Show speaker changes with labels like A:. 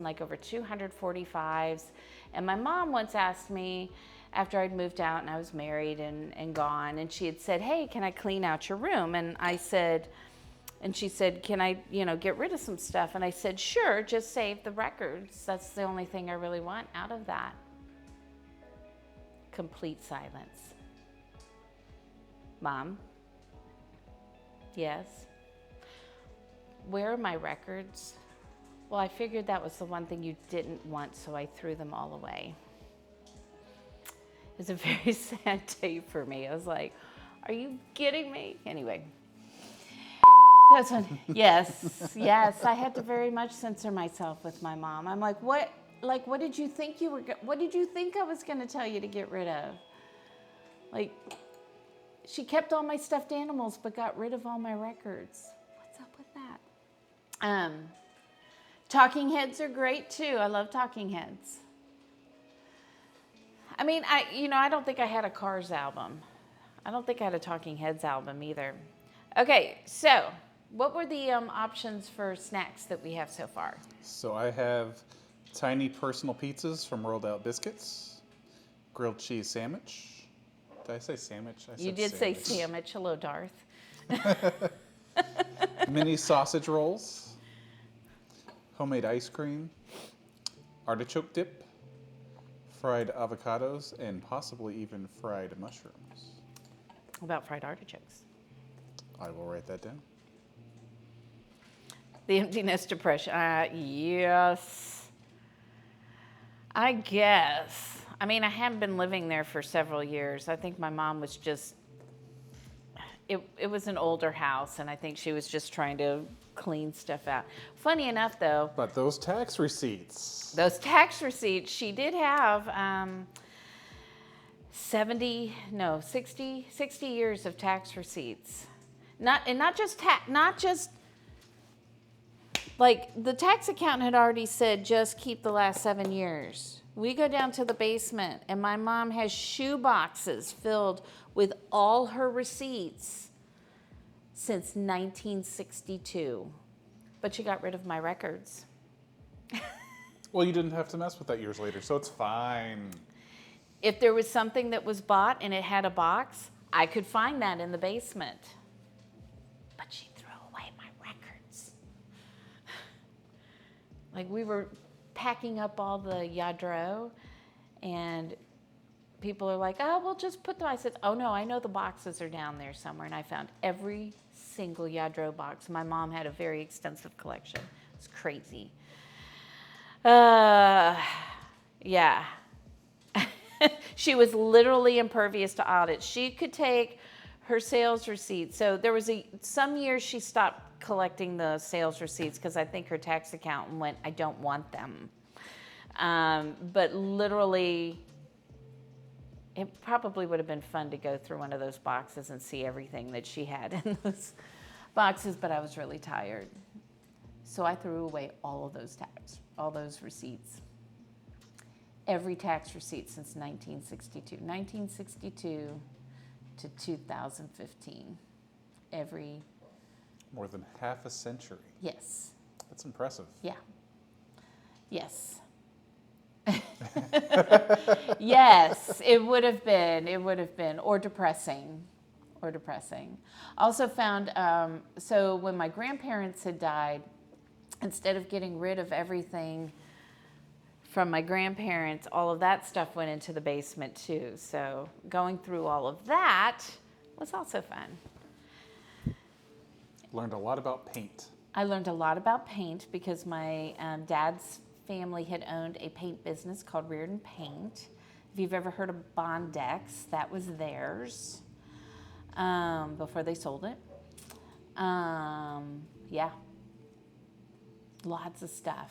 A: like over 245s. And my mom once asked me, after I'd moved out and I was married and gone, and she had said, hey, can I clean out your room? And I said, and she said, can I, get rid of some stuff? And I said, sure, just save the records. That's the only thing I really want out of that. Complete silence. Mom? Yes? Where are my records? Well, I figured that was the one thing you didn't want, so I threw them all away. It was a very sad day for me. I was like, are you kidding me? Anyway, that's when, yes, I had to very much censor myself with my mom. I'm like, what did you think what did you think I was gonna tell you to get rid of? Like, she kept all my stuffed animals, but got rid of all my records. What's up with that? Talking heads are great too. I love talking heads. I mean, I don't think I had a Cars album. I don't think I had a Talking Heads album either. Okay, so what were the options for snacks that we have so far?
B: So I have tiny personal pizzas from Rolled Out Biscuits, grilled cheese sandwich. Did I say sandwich? I said
A: You did say sandwich. Hello, Darth.
B: Mini sausage rolls, homemade ice cream, artichoke dip, fried avocados, and possibly even fried mushrooms.
A: What about fried artichokes?
B: I will write that down.
A: The empty nest depression. Yes. I guess. I mean, I haven't been living there for several years. I think my mom was just, it was an older house, and I think she was just trying to clean stuff out. Funny enough, though.
B: But those tax receipts.
A: She did have 60 years of tax receipts. Not just like the tax accountant had already said, just keep the last 7 years. We go down to the basement, and my mom has shoe boxes filled with all her receipts since 1962. But she got rid of my records.
B: Well, you didn't have to mess with that years later, so it's fine.
A: If there was something that was bought and it had a box, I could find that in the basement. But she threw away my records. Like, we were packing up all the Yadro, and people are like, oh, we'll just put them. I said, oh no, I know the boxes are down there somewhere. And I found every single Yadro box. My mom had a very extensive collection. It's crazy. Yeah. She was literally impervious to audit. She could take her sales receipts. So there was some years she stopped collecting the sales receipts because I think her tax accountant went, I don't want them. But literally, it probably would have been fun to go through one of those boxes and see everything that she had in those boxes, but I was really tired. So I threw away all of those receipts. Every tax receipt since 1962. 1962 to 2015. Every.
B: More than half a century.
A: Yes.
B: That's impressive.
A: Yeah. Yes. Yes, it would have been, or depressing. Also found, so when my grandparents had died, instead of getting rid of everything from my grandparents, all of that stuff went into the basement too. So going through all of that was also fun.
B: Learned a lot about paint.
A: I learned a lot about paint because my dad's family had owned a paint business called Reardon Paint. If you've ever heard of Bondex, that was theirs before they sold it. Yeah, lots of stuff.